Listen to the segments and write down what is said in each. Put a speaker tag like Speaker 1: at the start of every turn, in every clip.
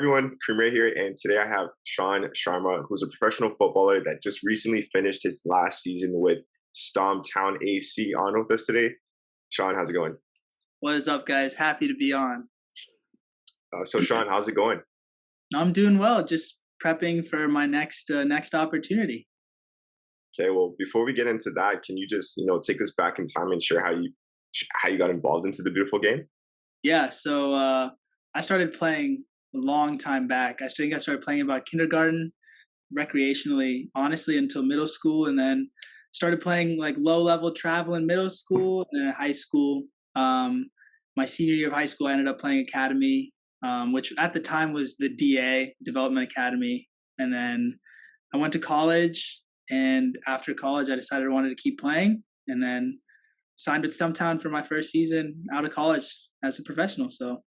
Speaker 1: everyone, Kareem Rae here, and today I have Shaan Sharma, who's a professional footballer that just recently finished his last season with Stumptown AC on with us today. Sean, how's it going?
Speaker 2: What is up, guys? Happy to be on.
Speaker 1: So Sean, how's it going?
Speaker 2: I'm doing well. Just prepping for my next opportunity.
Speaker 1: Okay, well, before we get into that, can you just take us back in time and share how you got involved into the beautiful game?
Speaker 2: Yeah. So I started playing a long time back. think I started playing about kindergarten, recreationally, honestly, until middle school, and then started playing like low level travel in middle school and then high school. Um, my senior year of high school, I ended up playing academy, which at the time was the DA Development Academy, and then I went to college. And after college, I decided I wanted to keep playing, and then signed with Stumptown for my first season out of college as a professional. So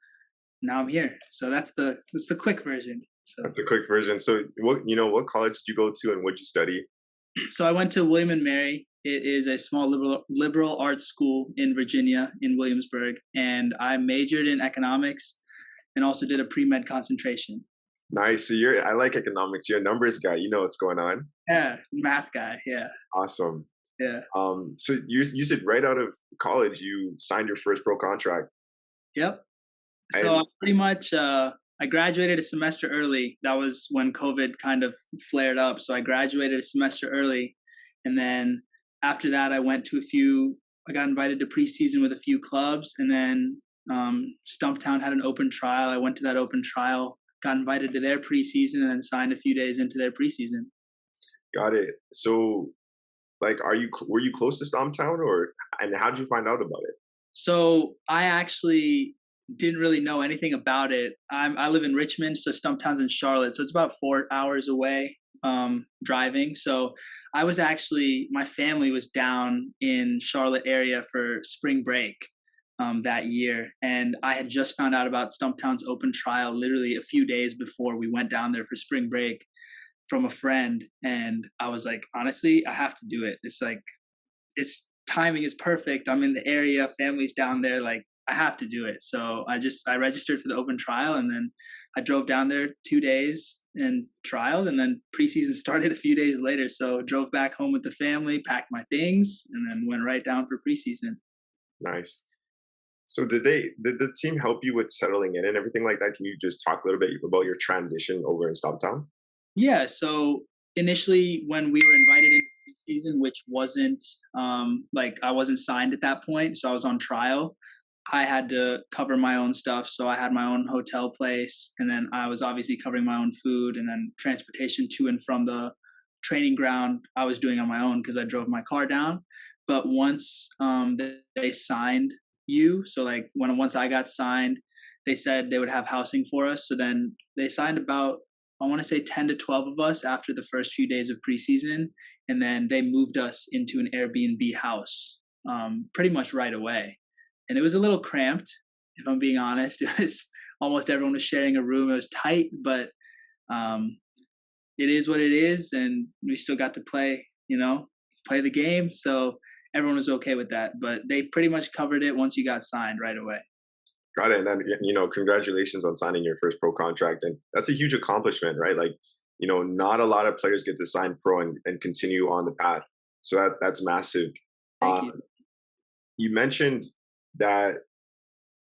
Speaker 2: now I'm here. So that's the quick version. So
Speaker 1: That's a quick version. So what college did you go to and what did you study?
Speaker 2: so I went to William and Mary. It is a small liberal arts school in Virginia, in Williamsburg, and I majored in economics and also did a pre-med concentration.
Speaker 1: Nice. So I like economics. You're a numbers guy. You know what's going on.
Speaker 2: Yeah, math guy. Yeah,
Speaker 1: Awesome.
Speaker 2: yeah.
Speaker 1: So you said right out of college you signed your first pro contract.
Speaker 2: Yep. So
Speaker 1: And
Speaker 2: I pretty much I graduated a semester early. That was when COVID kind of flared up. So I graduated a semester early, and then after that, I went to a few. I got invited to preseason with a few clubs, and then Stumptown had an open trial. I went to that open trial, got invited to their preseason, and then signed a few days into their preseason.
Speaker 1: got it. So like were you close to Stumptown and how did you find out about it?
Speaker 2: So I actually didn't really know anything about it. I live in Richmond, so Stumptown's in Charlotte, so it's about 4 hours away driving. So I was actually my family was down in Charlotte area for spring break that year, and I had just found out about Stumptown's open trial literally a few days before we went down there for spring break from a friend, and I was like, honestly, I have to do it. It's like it's timing is perfect. I'm in the area, family's down there, like I have to do it. So I registered for the open trial, and then I drove down there 2 days and trialed, and then preseason started a few days later. So drove back home with the family, packed my things, and then went right down for preseason.
Speaker 1: Nice. So did the team help you with settling in and everything like that? Can you just talk a little bit about your transition over in Stumptown?
Speaker 2: Yeah. So initially, when we were invited into preseason, which wasn't like I wasn't signed at that point, so I was on trial. I had to cover my own stuff, so I had my own hotel place, and then I was obviously covering my own food, and then transportation to and from the training ground I was doing on my own because I drove my car down. But once they signed you, so like once I got signed, they said they would have housing for us. So then they signed about, I want to say, 10 to 12 of us after the first few days of preseason, and then they moved us into an Airbnb house pretty much right away. And it was a little cramped, if I'm being honest. It was almost everyone was sharing a room. It was tight, but um, it is what it is, and we still got to play the game. So everyone was okay with that. But they pretty much covered it once you got signed right away.
Speaker 1: Got it. And then congratulations on signing your first pro contract. And that's a huge accomplishment, right? Like, not a lot of players get to sign pro and continue on the path. So that's massive.
Speaker 2: Thank
Speaker 1: Um,
Speaker 2: you.
Speaker 1: you mentioned that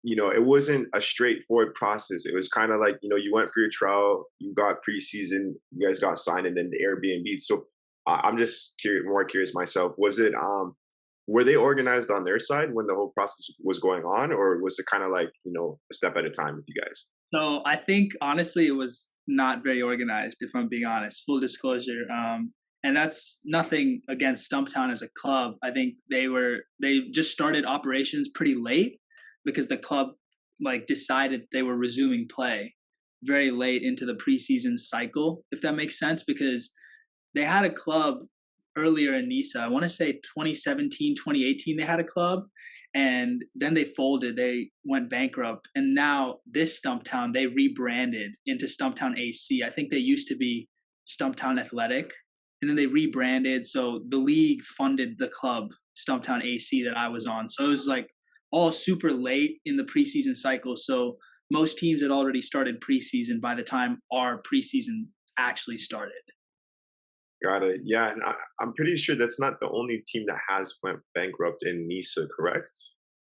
Speaker 1: it wasn't a straightforward process. It was kind of like you went for your trial, you got preseason, you guys got signed, and then the Airbnb. So I'm just more curious myself. Was it were they organized on their side when the whole process was going on, or was it kind of like a step at a time with you guys?
Speaker 2: So I think honestly, it was not very organized, if I'm being honest. Full disclosure. And that's nothing against Stumptown as a club. I think they just started operations pretty late because the club like decided they were resuming play very late into the preseason cycle, if that makes sense, because they had a club earlier in Nisa. I want to say 2017, 2018, they had a club, and then they folded. They went bankrupt. And now this Stumptown, they rebranded into Stumptown AC. I think they used to be Stumptown Athletic, and then they rebranded. So the league funded the club, Stumptown AC, that I was on. So it was like all super late in the preseason cycle. So most teams had already started preseason by the time our preseason actually started.
Speaker 1: Got it. Yeah, and I'm pretty sure that's not the only team that has went bankrupt in NISA, correct?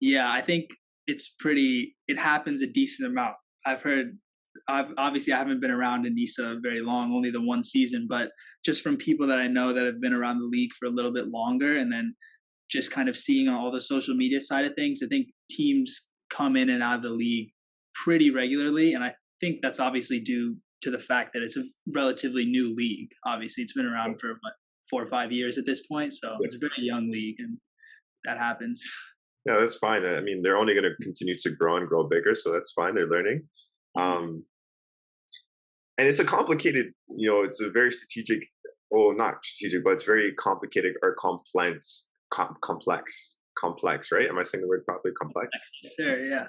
Speaker 2: Yeah, I think it happens a decent amount. I've heard, obviously I haven't been around in NISA very long, only the one season, but just from people that I know that have been around the league for a little bit longer, and then just kind of seeing all the social media side of things, I think teams come in and out of the league pretty regularly. And I think that's obviously due to the fact that it's a relatively new league. Obviously, it's been around for what, 4 or 5 years at this point. So
Speaker 1: Yeah,
Speaker 2: it's a very young league, and that happens.
Speaker 1: yeah, that's fine. I mean, they're only going to continue to grow and grow bigger, so that's fine. They're learning. Um, and it's a complicated, it's a very strategic, well, not strategic, but it's very complicated or complex, right? Am I saying the word properly? Complex?
Speaker 2: Sure, yeah.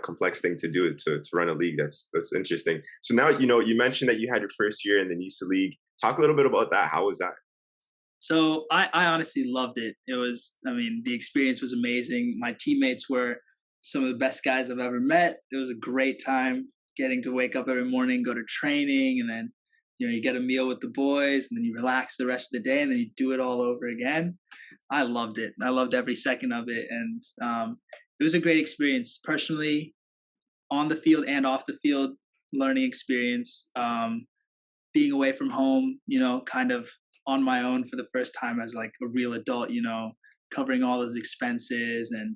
Speaker 1: Complex thing to do to run a league. That's interesting. So now, you mentioned that you had your first year in the NISA league. Talk a little bit about that. How was that?
Speaker 2: So I honestly loved it. It was, I mean, the experience was amazing. My teammates were some of the best guys I've ever met. It was a great time getting to wake up every morning, go to training, and then, you get a meal with the boys, and then you relax the rest of the day, and then you do it all over again. I loved it. I loved every second of it. And it was a great experience personally, on the field and off the field, learning experience. Being away from home, kind of on my own for the first time as like a real adult, covering all those expenses and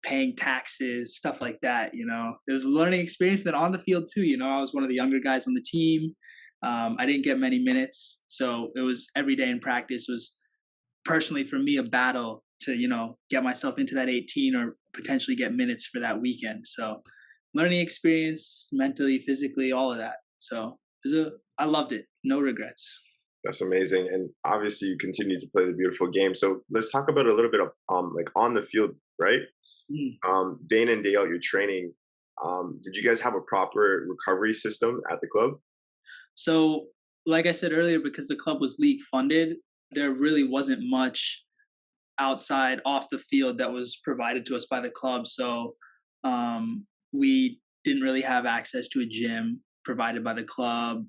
Speaker 2: paying taxes, stuff like that. It was a learning experience. Then on the field too, I was one of the younger guys on the team. I didn't get many minutes, so it was every day in practice was personally for me a battle to get myself into that 18 or potentially get minutes for that weekend. So learning experience, mentally, physically, all of that. So I loved it. No regrets.
Speaker 1: That's amazing. And obviously you continue to play the beautiful game. So let's talk about a little bit of like on the field, right?
Speaker 2: Mm.
Speaker 1: Day in and day out, your training. Did you guys have a proper recovery system at the club?
Speaker 2: So, like I said earlier, because the club was league funded, there really wasn't much outside off the field that was provided to us by the club. So, we didn't really have access to a gym provided by the club.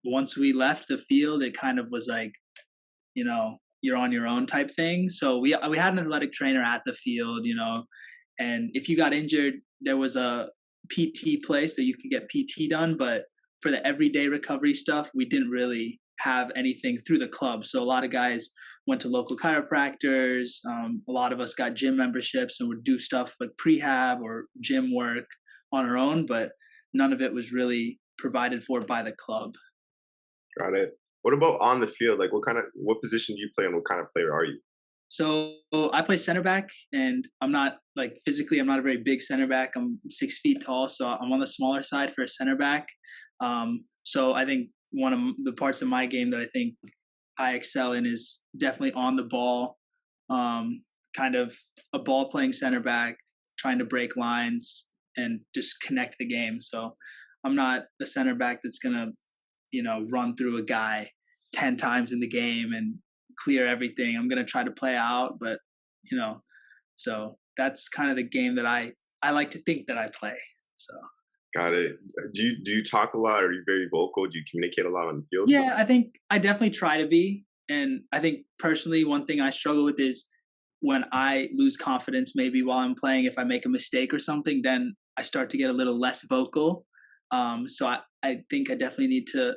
Speaker 2: Once we left the field, it kind of was like, you're on your own type thing. So we had an athletic trainer at the field, and if you got injured, there was a PT place that you could get PT done. But for the everyday recovery stuff, we didn't really have anything through the club. So a lot of guys went to local chiropractors. A lot of us got gym memberships and would do stuff like prehab or gym work on our own, but none of it was really provided for by the club.
Speaker 1: Got it. What about on the field? Like what position do you play and what kind of player are you?
Speaker 2: So I play center back, and I'm not like physically, I'm not a very big center back. I'm 6 feet tall, so I'm on the smaller side for a center back. So I think one of the parts of my game that I think I excel in is definitely on the ball, kind of a ball playing center back, trying to break lines and just connect the game. So I'm not a center back that's going to, run through a guy 10 times in the game and clear everything. I'm going to try to play out, but, so that's kind of the game that I like to think that I play. So.
Speaker 1: Got it. Do you talk a lot? Are you very vocal? Do you communicate a lot on the field?
Speaker 2: Yeah, I think I definitely try to be. And I think personally, one thing I struggle with is when I lose confidence, maybe while I'm playing, if I make a mistake or something, then I start to get a little less vocal. So I think I definitely need to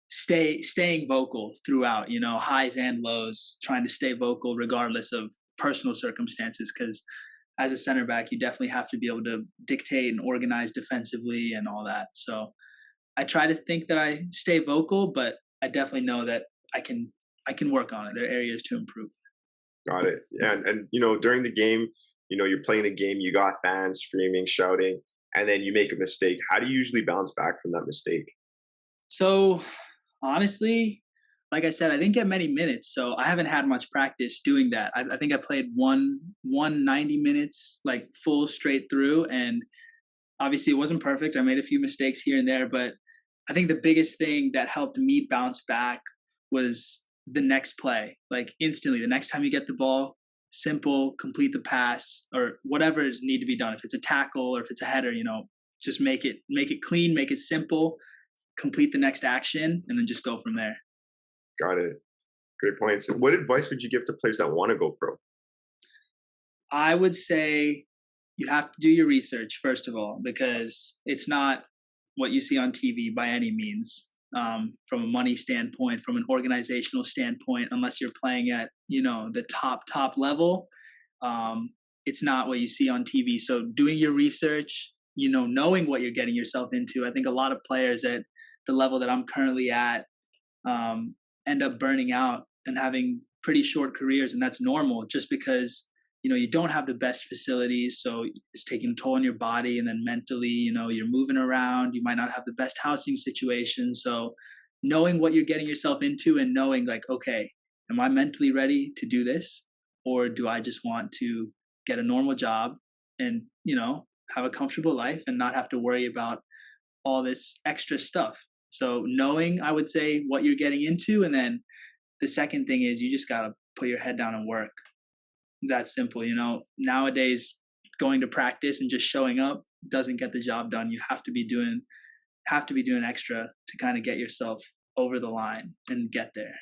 Speaker 2: staying vocal throughout, highs and lows, trying to stay vocal regardless of personal circumstances. Because as a center back, you definitely have to be able to dictate and organize defensively and all that. So I try to think that I stay vocal, but I definitely know that I can work on it. There are areas to improve.
Speaker 1: Got it. Yeah, and during the game, you're playing the game, you got fans screaming, shouting, and then you make a mistake. How do you usually bounce back from that mistake?
Speaker 2: So honestly, like I said, I didn't get many minutes, so I haven't had much practice doing that. I think I played one 90 minutes, like full straight through, and obviously it wasn't perfect. I made a few mistakes here and there, but I think the biggest thing that helped me bounce back was the next play. Like instantly, the next time you get the ball, simple, complete the pass or whatever is need to be done. If it's a tackle or if it's a header, just make it clean, make it simple, complete the next action, and then just go from there.
Speaker 1: Got it. Great points. What advice would you give to players that want to go pro?
Speaker 2: I would say you have to do your research first of all, because it's not what you see on TV by any means. From a money standpoint, from an organizational standpoint, unless you're playing at the top level, it's not what you see on TV. So doing your research, knowing what you're getting yourself into. I think a lot of players at the level that I'm currently at end up burning out and having pretty short careers, and that's normal just because you don't have the best facilities, so it's taking a toll on your body, and then mentally you're moving around, you might not have the best housing situation. So knowing what you're getting yourself into and knowing like, okay, am I mentally ready to do this, or do I just want to get a normal job and have a comfortable life and not have to worry about all this extra stuff. So knowing, I would say, what you're getting into, and then the second thing is you just got to put your head down and work. That simple. Nowadays going to practice and just showing up doesn't get the job done. You have to be doing extra to kind of get yourself over the line and get there.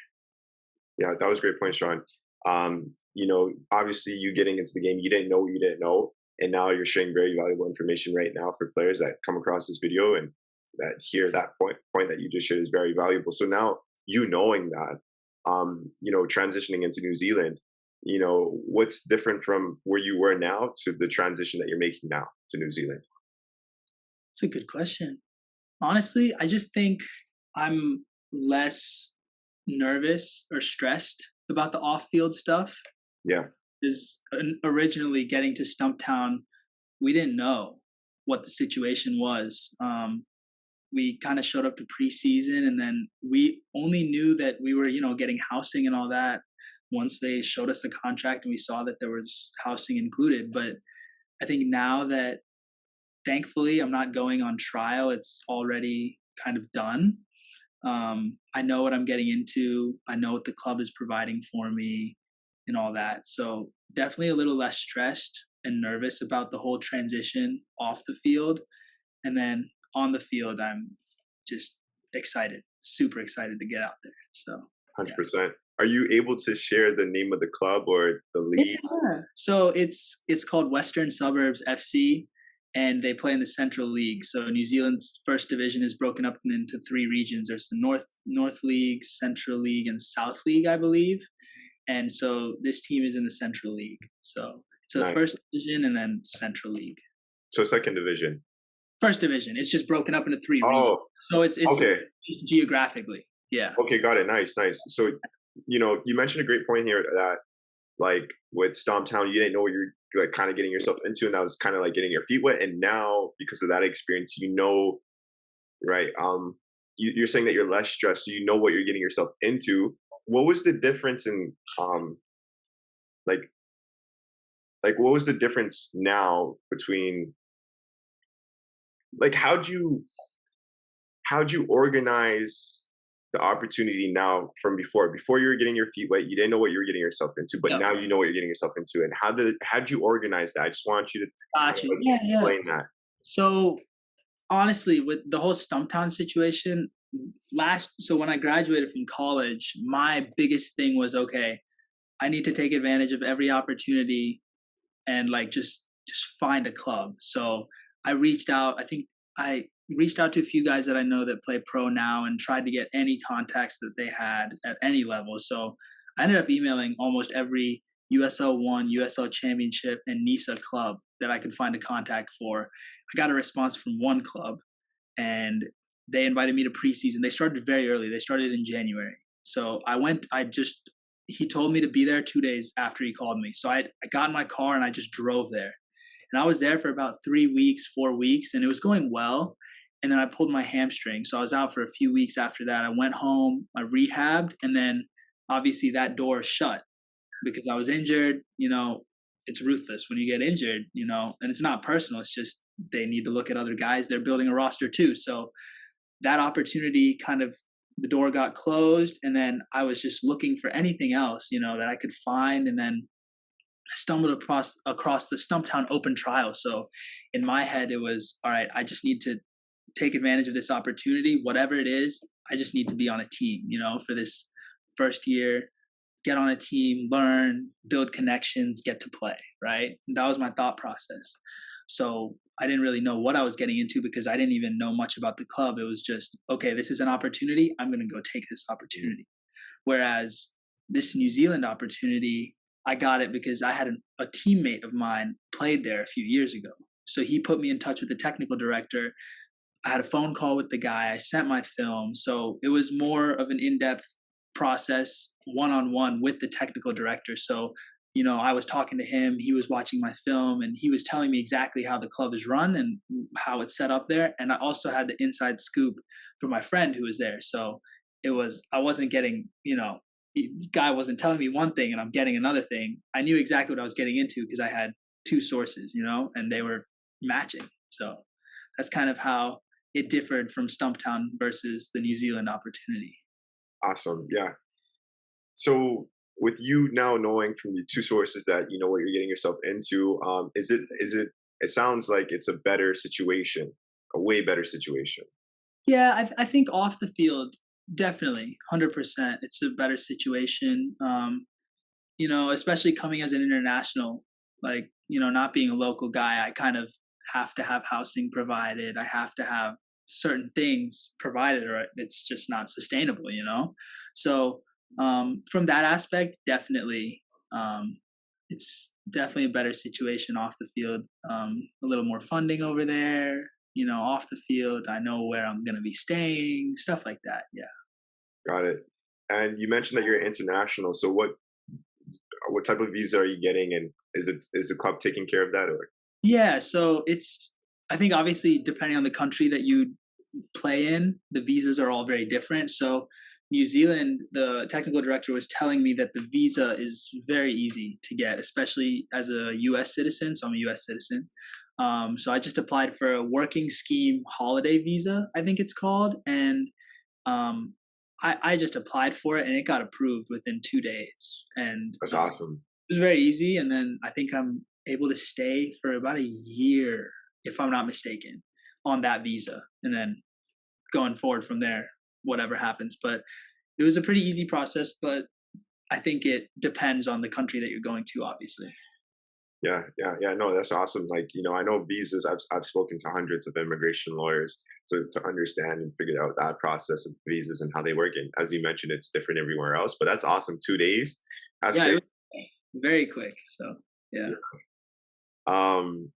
Speaker 1: Yeah, that was a great point, Shaan. Obviously you getting into the game, you didn't know what you didn't know, and now you're sharing very valuable information right now for players that come across this video and that hear that point that you just shared is very valuable. So now knowing that, transitioning into New Zealand, what's different from where you were now to the transition that you're making now to New Zealand?
Speaker 2: It's a good question. Honestly, I just think I'm less nervous or stressed about the off-field stuff.
Speaker 1: Yeah.
Speaker 2: Because originally getting to Stumptown, we didn't know what the situation was. We kind of showed up to preseason, and then we only knew that we were, getting housing and all that once they showed us the contract and we saw that there was housing included. But I think now that thankfully I'm not going on trial, it's already kind of done. I know what I'm getting into. I know what the club is providing for me and all that. So definitely a little less stressed and nervous about the whole transition off the field. And then on the field, I'm just excited, super excited to get out there. So
Speaker 1: 100%. Yeah. Are you able to share the name of the club or the league?
Speaker 2: Yeah. So it's called Western Suburbs FC, and they play in the Central League. So New Zealand's first division is broken up into three regions. There's the North League, Central League, and South League, I believe. And so this team is in the Central League. So it's the first division and then Central League.
Speaker 1: So second division.
Speaker 2: First division. It's just broken up into three regions. So it's okay. Geographically. Yeah.
Speaker 1: Okay, got it. Nice. So, you mentioned a great point here that like with Stumptown, you didn't know what you're like kind of getting yourself into, and that was kind of like getting your feet wet. And now because of that experience, right? You're saying that you're less stressed, so you know what you're getting yourself into. What was the difference in like what was the difference now between like how'd you organize the opportunity now from before you were getting your feet wet, you didn't know what you were getting yourself into, but now you know what you're getting yourself into, and how'd you organize that? I just want you to explain that.
Speaker 2: So honestly, with the whole Stumptown situation, so when I graduated from college, my biggest thing was, okay, I need to take advantage of every opportunity and like just find a club. So I reached out. I reached out to a few guys that I know that play pro now and tried to get any contacts that they had at any level. So I ended up emailing almost every USL 1, USL Championship, and NISA club that I could find a contact for. I got a response from one club, and they invited me to preseason. They started very early. They started in January. So I went, he told me to be there 2 days after he called me. So I got in my car and I just drove there. And I was there for about 4 weeks, and it was going well. And then I pulled my hamstring. So I was out for a few weeks after that. I went home, I rehabbed, and then obviously that door shut because I was injured. It's ruthless when you get injured, and it's not personal. It's just they need to look at other guys. They're building a roster too. So that opportunity the door got closed, and then I was just looking for anything else, that I could find. And then stumbled across the Stumptown open trial. So in my head, it was all right. I just need to take advantage of this opportunity, whatever it is. I just need to be on a team, for this first year. Get on a team, learn, build connections, get to play. Right. And that was my thought process. So I didn't really know what I was getting into because I didn't even know much about the club. It was just, okay, this is an opportunity. I'm going to go take this opportunity. Whereas this New Zealand opportunity, I got it because I had a teammate of mine played there a few years ago. So he put me in touch with the technical director. I had a phone call with the guy. I sent my film. So it was more of an in-depth process, one-on-one with the technical director. So, I was talking to him, he was watching my film, and he was telling me exactly how the club is run and how it's set up there. And I also had the inside scoop from my friend who was there. So I wasn't getting, the guy wasn't telling me one thing and I'm getting another thing. I knew exactly what I was getting into because I had two sources, and they were matching. So that's kind of how it differed from Stumptown versus the New Zealand opportunity.
Speaker 1: Awesome. Yeah. So with you now knowing from the two sources that you know what you're getting yourself into, is it it sounds like it's a better situation, a way better situation.
Speaker 2: Yeah, I think off the field, definitely, 100%. It's a better situation. Especially coming as an international, like, not being a local guy, I kind of have to have housing provided. I have to have certain things provided, or it's just not sustainable. So, from that aspect, definitely, it's definitely a better situation off the field. A little more funding over there. Off the field, I know where I'm going to be staying, stuff like that. Yeah.
Speaker 1: Got it. And you mentioned that you're international. So what type of visa are you getting, and is the club taking care of that, or?
Speaker 2: Yeah, so I think obviously depending on the country that you play in, the visas are all very different. So New Zealand, the technical director was telling me that the visa is very easy to get, especially as a US citizen. So I'm a US citizen. So I just applied for a working scheme holiday visa, I think it's called. And um, I just applied for it and it got approved within 2 days. And
Speaker 1: That's awesome.
Speaker 2: it was very easy, and then I think I'm able to stay for about a year, if I'm not mistaken, on that visa, and then going forward from there, whatever happens. But it was a pretty easy process, but I think it depends on the country that you're going to, obviously.
Speaker 1: Yeah, yeah, yeah. No, that's awesome. Like, I know visas. I've spoken to hundreds of immigration lawyers to understand and figure out that process of visas and how they work. And as you mentioned, it's different everywhere else. But that's awesome. 2 days. That's
Speaker 2: Yeah, it
Speaker 1: great.
Speaker 2: was very quick. So yeah.
Speaker 1: Um,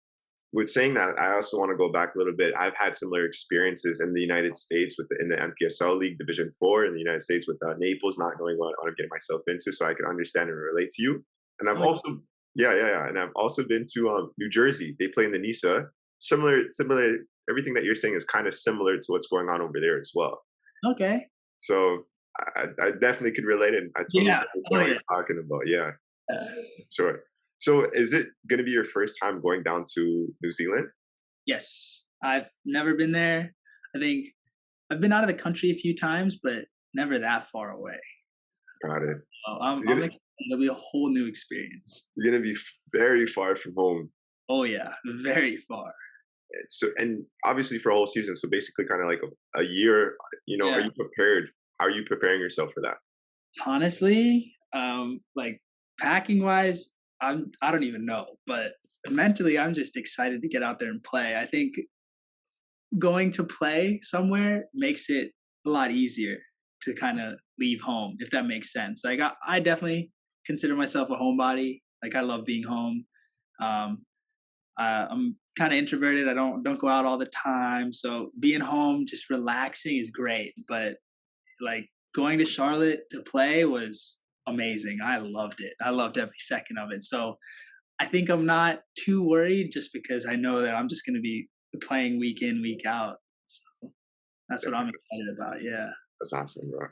Speaker 1: with saying that, I also want to go back a little bit. I've had similar experiences in the United States in the MPSL League Division 4 in the United States with Naples, not knowing what I'm getting myself into, so I can understand and relate to you. And I've
Speaker 2: Oh, yeah.
Speaker 1: also, yeah, yeah, yeah, and I've also been to New Jersey. They play in the NISA. Similar. Everything that you're saying is kind of similar to what's going on over there as well.
Speaker 2: Okay.
Speaker 1: So I definitely could relate, and I totally
Speaker 2: Yeah. Oh
Speaker 1: understand what
Speaker 2: yeah.
Speaker 1: you're talking about. Yeah,
Speaker 2: Uh,
Speaker 1: sure. So is it going to be your first time going down to New Zealand?
Speaker 2: yes, I've never been there. I think I've been out of the country a few times, but never that far away.
Speaker 1: Got it.
Speaker 2: So
Speaker 1: So
Speaker 2: I'm excited. It'll be a whole new experience.
Speaker 1: you're gonna be very far from home.
Speaker 2: Oh yeah, very far.
Speaker 1: So, and obviously for a whole season. So basically, kind of like a year. Are
Speaker 2: Yeah.
Speaker 1: you prepared? How are you preparing yourself for that?
Speaker 2: Honestly, like packing wise, I don't even know, but mentally, I'm just excited to get out there and play. I think going to play somewhere makes it a lot easier to kind of leave home, if that makes sense. Like I definitely consider myself a homebody. Like I love being home. Um, I'm kind of introverted. I don't go out all the time, so being home, just relaxing is great. But like going to Charlotte to play was amazing. I loved it. I loved every second of it. So I think I'm not too worried just because I know that I'm just going to be playing week in, week out. So that's what I'm excited about. Yeah.
Speaker 1: That's awesome, bro.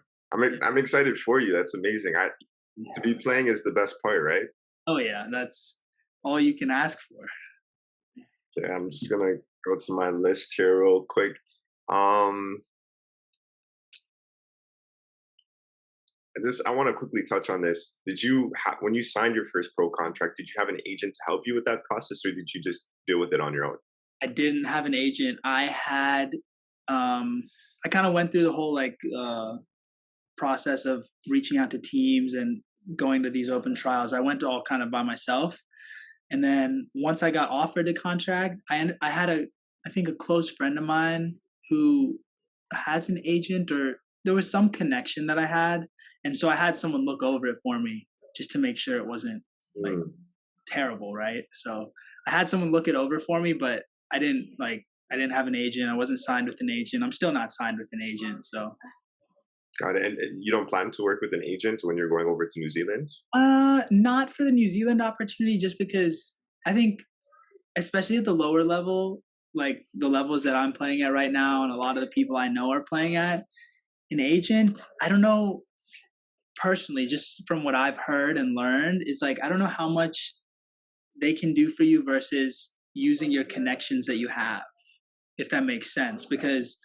Speaker 1: I'm excited for you. That's amazing. To be playing is the best part, right?
Speaker 2: Oh yeah, that's all you can ask for.
Speaker 1: Yeah, I'm just gonna go to my list here real quick. Um, this I want to quickly touch on this. Did you when you signed your first pro contract, did you have an agent to help you with that process, or did you just deal with it on your own?
Speaker 2: I didn't have an agent. I kind of went through the whole process of reaching out to teams and going to these open trials. I went all kind of by myself. And then once I got offered a contract, I had I think a close friend of mine who has an agent, or there was some connection that I had, and so I had someone look over it for me just to make sure it wasn't like
Speaker 1: Mm,
Speaker 2: terrible, right? So I had someone look it over for me, but I didn't have an agent. I wasn't signed with an agent. I'm still not signed with an agent. So
Speaker 1: got it. And you don't plan to work with an agent when you're going over to New Zealand?
Speaker 2: not for the New Zealand opportunity, just because I think, especially at the lower level, like the levels that I'm playing at right now, and a lot of the people I know are playing at, an agent, I don't know personally, just from what I've heard and learned, is like, I don't know how much they can do for you versus using your connections that you have, if that makes sense. Because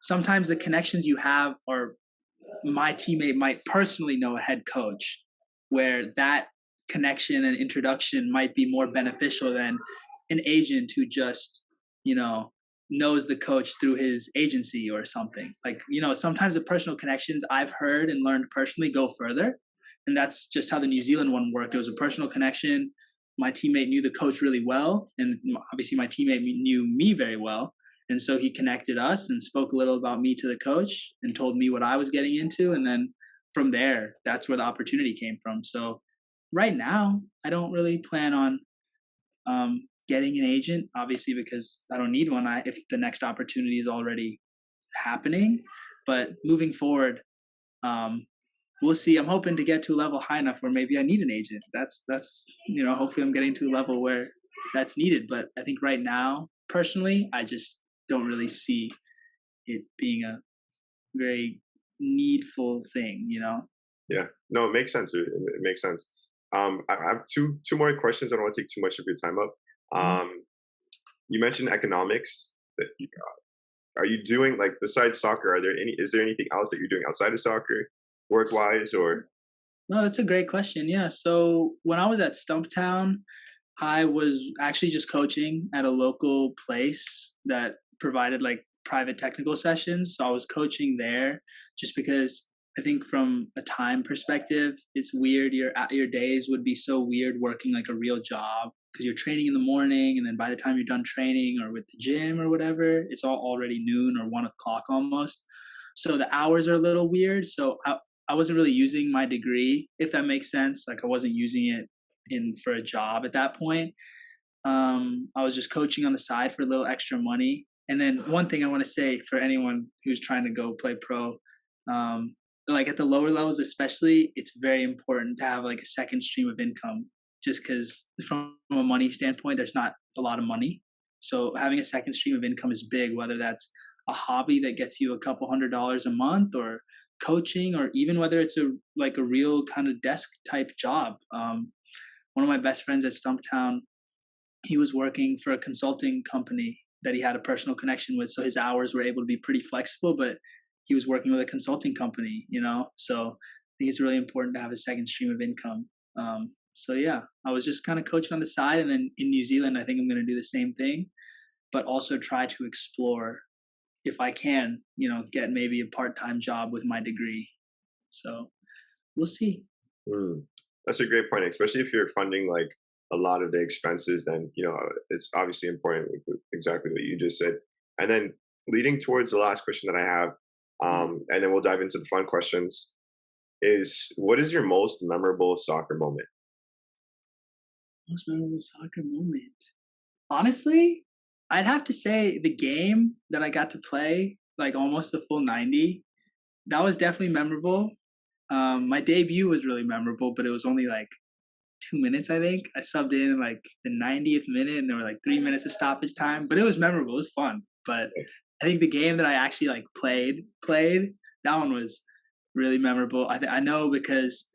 Speaker 2: sometimes the connections you have are, my teammate might personally know a head coach, where that connection and introduction might be more beneficial than an agent who just, you know, knows the coach through his agency or something. Like, sometimes the personal connections I've heard and learned personally go further. And that's just how the New Zealand one worked. It was a personal connection. My teammate knew the coach really well. And obviously, my teammate knew me very well. And so he connected us and spoke a little about me to the coach and told me what I was getting into. And then from there, that's where the opportunity came from. So right now, I don't really plan on getting an agent, obviously, because I don't need one. If the next opportunity is already happening, but moving forward, we'll see. I'm hoping to get to a level high enough where maybe I need an agent. That's hopefully I'm getting to a level where that's needed. But I think right now, personally, I just don't really see it being a very needful thing.
Speaker 1: Yeah. No, it makes sense. It makes sense. I have two more questions. I don't want to take too much of your time up.
Speaker 2: Mhm.
Speaker 1: You mentioned economics. Are you doing, like, besides soccer? Is there anything else that you're doing outside of soccer, work wise, or?
Speaker 2: No, that's a great question. Yeah. So when I was at Stumptown, I was actually just coaching at a local place that provided like private technical sessions. So I was coaching there just because I think from a time perspective, it's weird. Your days would be so weird working like a real job because you're training in the morning, and then by the time you're done training or with the gym or whatever, it's all already noon or 1 o'clock almost. So the hours are a little weird. So I wasn't really using my degree, if that makes sense. Like I wasn't using it in for a job at that point. I was just coaching on the side for a little extra money. And then one thing I want to say for anyone who's trying to go play pro, like at the lower levels especially, it's very important to have like a second stream of income. Just because from a money standpoint, there's not a lot of money. So having a second stream of income is big, whether that's a hobby that gets you a couple $100s a month, or coaching, or even whether it's a real kind of desk type job. One of my best friends at Stumptown, he was working for a consulting company that he had a personal connection with. So his hours were able to be pretty flexible, but he was working with a consulting company. So I think it's really important to have a second stream of income. So yeah, I was just kind of coaching on the side. And then in New Zealand, I think I'm going to do the same thing, but also try to explore if I can, get maybe a part-time job with my degree. So we'll see.
Speaker 1: Mm, that's a great point, especially if you're funding like a lot of the expenses. Then it's obviously important, like, exactly what you just said. And then leading towards the last question that I have, and then we'll dive into the fun questions. Is what is your most memorable soccer moment?
Speaker 2: Most memorable soccer moment. Honestly, I'd have to say the game that I got to play, like almost the full 90, that was definitely memorable. My debut was really memorable, but it was only like 2 minutes, I think. I subbed in like the 90th minute, and there were like 3 minutes of stoppage time, but it was memorable. It was fun. But I think the game that I actually like played, that one was really memorable. I know because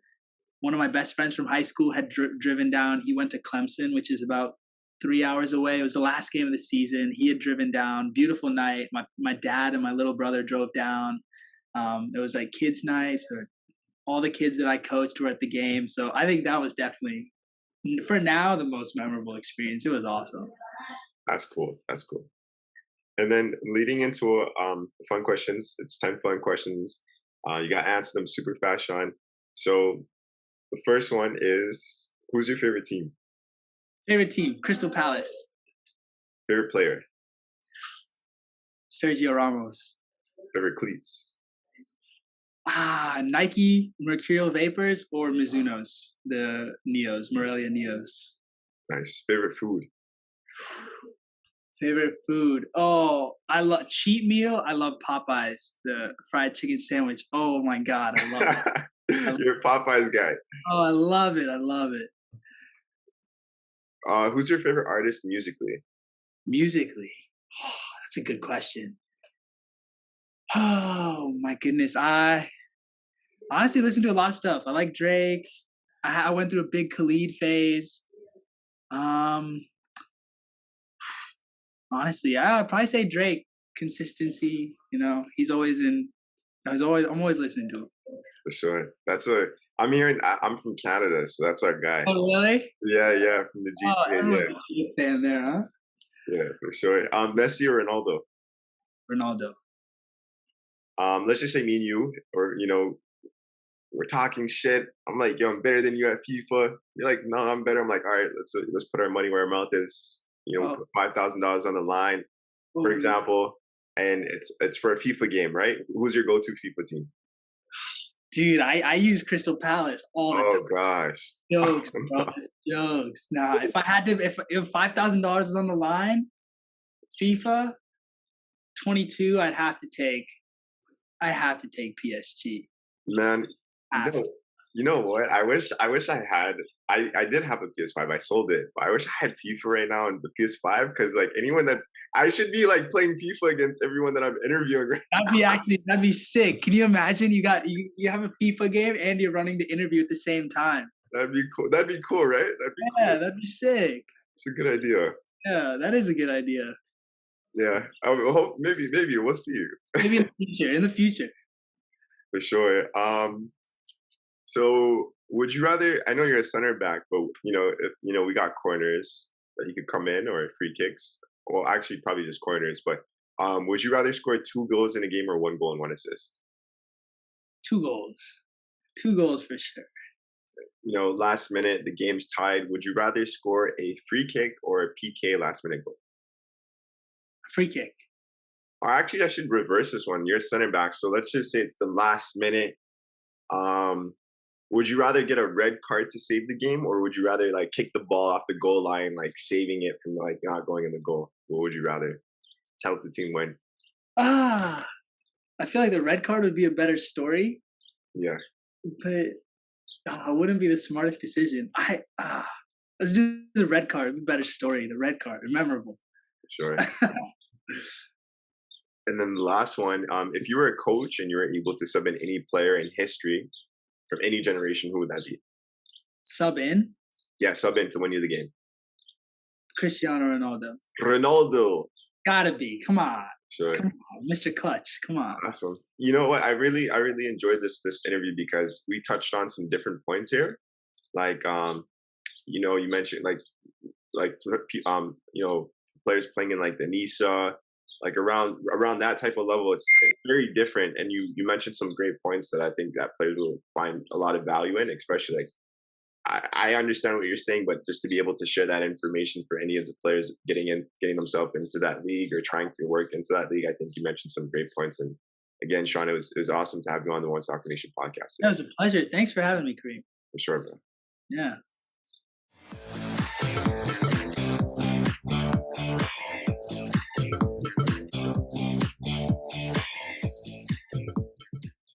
Speaker 2: one of my best friends from high school had driven down. He went to Clemson, which is about 3 hours away. It was the last game of the season. He had driven down. Beautiful night. My dad and my little brother drove down. It was like kids' nights or All the kids that I coached were at the game, so I think that was definitely, for now, the most memorable experience. It was awesome.
Speaker 1: That's cool. That's cool. And then leading into fun questions, it's 10 fun questions. You got to answer them super fast, Sean. So the first one is, who's your favorite team?
Speaker 2: Favorite team, Crystal Palace.
Speaker 1: Favorite player?
Speaker 2: Sergio Ramos.
Speaker 1: Favorite cleats?
Speaker 2: Nike Mercurial Vapors or Mizuno's, the Neos, Morelia Neos.
Speaker 1: Nice. Favorite food?
Speaker 2: Favorite food? Oh, I love cheat meal. I love Popeyes, the fried chicken sandwich. Oh my God, I love it.
Speaker 1: You're a Popeyes guy.
Speaker 2: Oh, I love it. I love it.
Speaker 1: Who's your favorite artist musically?
Speaker 2: Musically? Oh, that's a good question. Oh my goodness. I honestly listen to a lot of stuff. I like Drake. I went through a big Khalid phase. Honestly, I'd probably say Drake. Consistency, I'm always listening to him.
Speaker 1: For sure. I'm from Canada, so that's our guy.
Speaker 2: Oh, really?
Speaker 1: Yeah, from the GTA.
Speaker 2: Everyone's a big fan there, huh?
Speaker 1: Yeah, for sure. Messi or Ronaldo?
Speaker 2: Ronaldo.
Speaker 1: Let's just say me and you, or we're talking shit. I'm like, yo, I'm better than you at FIFA. You're like, no, I'm better. I'm like, all right, let's put our money where our mouth is. Put $5,000 on the line, for example, and it's for a FIFA game, right? Who's your go-to FIFA team?
Speaker 2: Dude, I use Crystal Palace all the time.
Speaker 1: Oh gosh,
Speaker 2: Jokes, bro. Jokes. Nah, if $5,000 was on the line, FIFA 22, I'd have to take PSG.
Speaker 1: Man, you know what? I wish I had. I did have a PS5. I sold it, but I wish I had FIFA right now and the PS5 because I should be like playing FIFA against everyone that I'm interviewing. Right
Speaker 2: That'd be sick. Can you imagine? You have a FIFA game and you're running the interview at the same time.
Speaker 1: That'd be cool. That'd be cool, right?
Speaker 2: Cool. That'd be sick.
Speaker 1: It's a good idea.
Speaker 2: Yeah, that is a good idea.
Speaker 1: Yeah, I hope maybe we'll see.
Speaker 2: Maybe in the future.
Speaker 1: For sure. So would you rather? I know you're a center back, but if we got corners that you could come in or free kicks. Well, actually, probably just corners. But would you rather score 2 goals in a game or 1 goal and 1 assist?
Speaker 2: 2 goals. 2 goals for sure.
Speaker 1: Last minute, the game's tied. Would you rather score a free kick or a PK last minute goal?
Speaker 2: Free kick.
Speaker 1: Or actually, I should reverse this one. You're a center back, so let's just say it's the last minute. Would you rather get a red card to save the game, or would you rather kick the ball off the goal line, saving it from not going in the goal? What would you rather? To help the team win.
Speaker 2: I feel like the red card would be a better story.
Speaker 1: Yeah.
Speaker 2: But it wouldn't be the smartest decision. Let's do the red card. It'd be a better story. The red card, memorable.
Speaker 1: Sure. And then the last one, if you were a coach and you were able to sub in any player in history from any generation, who would that be?
Speaker 2: Sub in?
Speaker 1: Yeah, sub in to win you the game.
Speaker 2: Cristiano Ronaldo.
Speaker 1: Ronaldo.
Speaker 2: Gotta be. Come on.
Speaker 1: Sure.
Speaker 2: Come on, Mr. Clutch. Come on.
Speaker 1: Awesome. You know what? I really enjoyed this interview because we touched on some different points here. You mentioned players playing in the NISA, around that type of level. It's very different. And you mentioned some great points that I think that players will find a lot of value in, especially I understand what you're saying, but just to be able to share that information for any of the players getting themselves into that league or trying to work into that league, I think you mentioned some great points. And again, Shaan, it was awesome to have you on the One Soccer Nation podcast today.
Speaker 2: That was a pleasure. Thanks for having me, Kareem.
Speaker 1: For sure, bro.
Speaker 2: Yeah.